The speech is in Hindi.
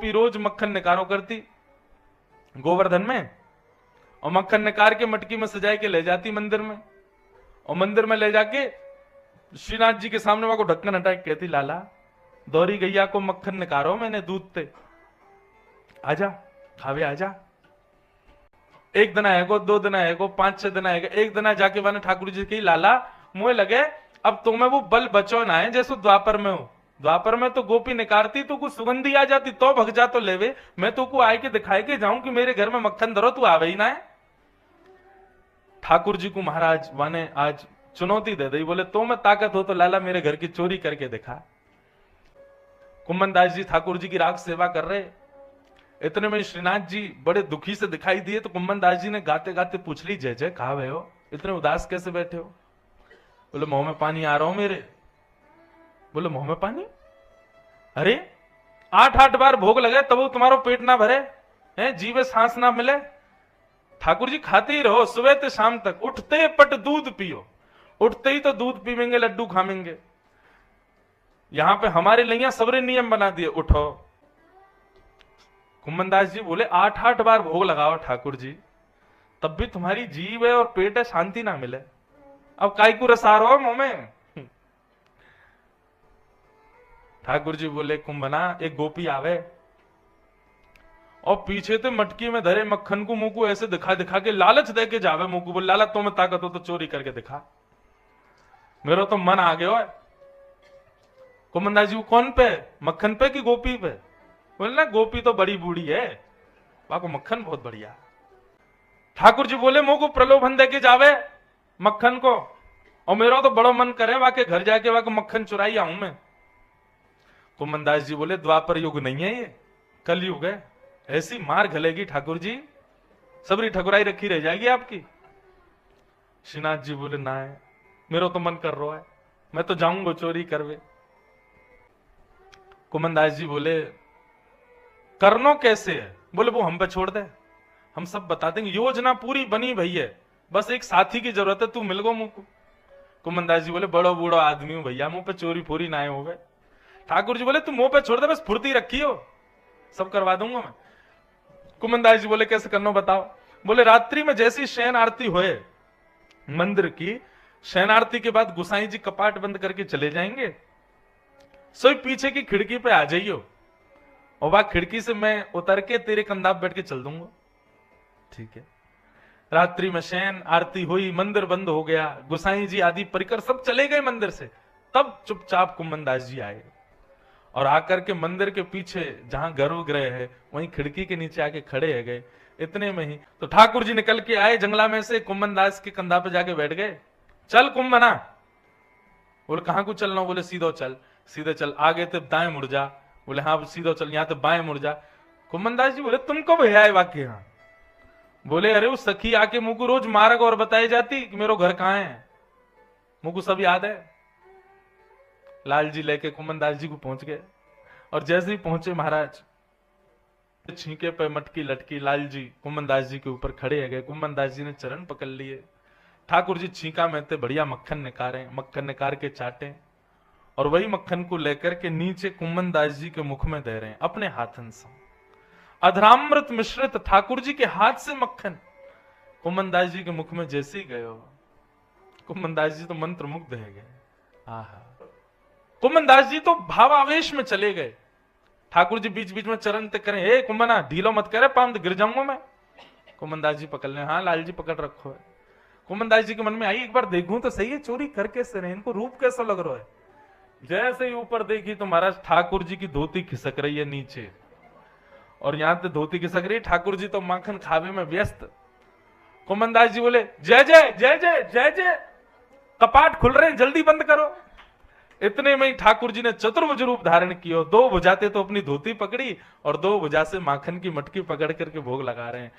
गोपी रोज मक्खन निकारो करती गोवर्धन में, और मक्खन निकार के मटकी में सजाए के ले जाती मंदिर में, और मंदिर में ले जाके श्रीनाथ जी के सामने वहां को ढक्कन हटा के कहती, लाला दौरी गैया को मक्खन निकारो मैंने दूध ते, आजा खावे आजा। एक दिन आएगो, 2 दिन आएगो, 5-6 दिन आएगा, एक दिन जाके मैंने ठाकुर जी की, लाला मुझे लगे अब तुम्हें वो बल बचो ना है जैसे द्वापर में हो। द्वापर में तो गोपी निकारती तो कुछ सुगंधी आ जाती तो भग जा तो लेवे, मैं तो को आए के दिखाए के जाऊं कि मेरे घर में मक्खन धरो, तू आवे ही ना है। ठाकुर जी को महाराज माने आज चुनौती दे दी, बोले तो मैं ताकत हो तो लाला मेरे घर की चोरी करके दिखा। कुम्मन दास जी ठाकुर जी की राग सेवा कर रहे, इतने में श्रीनाथ जी बड़े दुखी से दिखाई दिए, तो कुम्मन दास जी ने गाते गाते पूछ ली, जय जय कहा हो, इतने उदास कैसे बैठे हो? बोले मुंह में पानी आ रहा हूं मेरे। बोले मुंह में पानी? अरे 8-8 बार भोग लगे तब तुम्हारो पेट ना भरे हैं, जीवे सांस ना मिले। ठाकुर जी खाते ही रहो सुबह से शाम तक, उठते पट दूध पियो, उठते ही तो दूध पीवेंगे, लड्डू खावेंगे। यहां पे हमारे लिया सबरे नियम बना दिए, उठो। कुम्मन दास जी बोले 8-8 बार भोग लगाओ ठाकुर जी, तब भी तुम्हारी जीव है और पेट है, शांति ना मिले, अब काय को रसा रहो मुंह में। ठाकुर जी बोले, कुंभना एक गोपी आवे और पीछे से मटकी में धरे मक्खन को मुंह को ऐसे दिखा दिखा के लालच दे के जावे मुंह को, बोले लाला तुम्हें ताकत हो तो चोरी करके दिखा, मेरा तो मन आ गया है। कुम्मन दास जी कौन पे, मक्खन पे कि गोपी पे? बोले ना गोपी तो बड़ी बूढ़ी है, वहां को मक्खन बहुत बढ़िया। ठाकुर जी बोले मुंह को प्रलोभन दे के जावे मक्खन को, और मेरा तो बड़ो मन करे वहां के घर जाके वहां को मक्खन चुराई आऊं मैं। कुम्मन दास जी बोले द्वापर युग नहीं है ये, कल युग है, ऐसी मार घलेगी ठाकुर जी, सबरी ठकुराई रखी रह जाएगी आपकी। श्रीनाथ जी बोले ना है, मेरा तो मन कर रहा है, मैं तो जाऊंगा चोरी करवे। कुम्मन दास जी बोले करनो कैसे है? बोले वो हम पे छोड़ दे, हम सब बता देंगे, योजना पूरी बनी भई है, बस एक साथी की जरूरत है, तू मिल गो मुंह को। कुम्मन दास जी बोले बड़ो बूढ़ो आदमी हूं भैया, मुंह पे चोरी फोरी ना हो गए। ठाकुर जी बोले तू मुंह पे छोड़ दे, बस फुर्ती रखी हो, सब करवा दूंगा मैं। कुम्मन दास जी बोले कैसे करना बताओ? बोले रात्रि में जैसी शयन आरती होए मंदिर की, शयन आरती के बाद गुसाई जी कपाट बंद करके चले जाएंगे, सोई पीछे की खिड़की पे आ जाइयो, और वह खिड़की से मैं उतर के तेरे कंधा पे बैठ के चल दूंगा। ठीक है। रात्रि में शयन आरती हुई, मंदिर बंद हो गया, गुसाई जी आदि परिकर सब चले गए मंदिर से, तब चुपचाप कुम्मन दास जी आए और आकर के मंदिर के पीछे जहां गर्भगृह है वहीं खिड़की के नीचे आके खड़े है गए। इतने में ही तो ठाकुर जी निकल के आए जंगला में से, कुम्मन दास के कंधा पे जाके बैठ गए। चल कुम्भना। बोले कहां को चलना? बोले सीधो चल। सीधे चल, आगे तो दाएं मुड़ जा। बोले हाँ सीधो चल, यहां तो बाएं मुड़ जा। कुम्मन दास जी बोले तुम कब है वाक्य यहां? बोले अरे वो सखी आके मुझको रोज मार्ग और बताई जाती कि मेरा घर कहां है, मुझको सब याद है। लाल जी लेके कुम्मन दास जी को पहुंच गए, और जैसे ही पहुंचे महाराज छींके पे मटकी लटकी, लाल जी कुम्मन दास जी के ऊपर खड़े गए। कुम्मन दास जी ने चरण पकड़ लिए। ठाकुर जी छींका में थे बढ़िया मक्खन निकारे, मक्खन निकाल के चाटे, और वही मक्खन को लेकर के नीचे कुम्मन दास जी के मुख में दे रहे हैं अपने हाथन से। अधरामृत मिश्रित ठाकुर जी के हाथ से मक्खन कुम्मन दास जी के मुख में जैसे ही गए हो, कुम्मन दास जी तो मंत्र मुग्ध है गए। आहा, कुम्मन दास जी तो भावावेश में चले गए। ठाकुर जी बीच बीच में चरण तक करें, हे कुम्मना ढीलो मत करे, पाम गिर जाऊंगा मैं। कुम्मन दास जी पकड़ ले, हाँ लाल जी पकड़ रखो है। कुम्मन दास जी के मन में आई एक बार देखूं तो सही है चोरी करके से रहे, इनको रूप कैसा लग रहा है। जैसे ही ऊपर देखी तो महाराज ठाकुर जी की धोती खिसक रही है नीचे, और यहां से धोती खिसक रही, ठाकुर जी तो माखन खावे में व्यस्त। कुम्मन दास जी बोले जय जय जय जय जय जय, कपाट खुल रहे हैं जल्दी बंद करो। इतने में ही ठाकुर जी ने चतुर्भुज रूप धारण किया, 2 भुजाते तो अपनी धोती पकड़ी और 2 भुजा से माखन की मटकी पकड़ करके भोग लगा रहे हैं।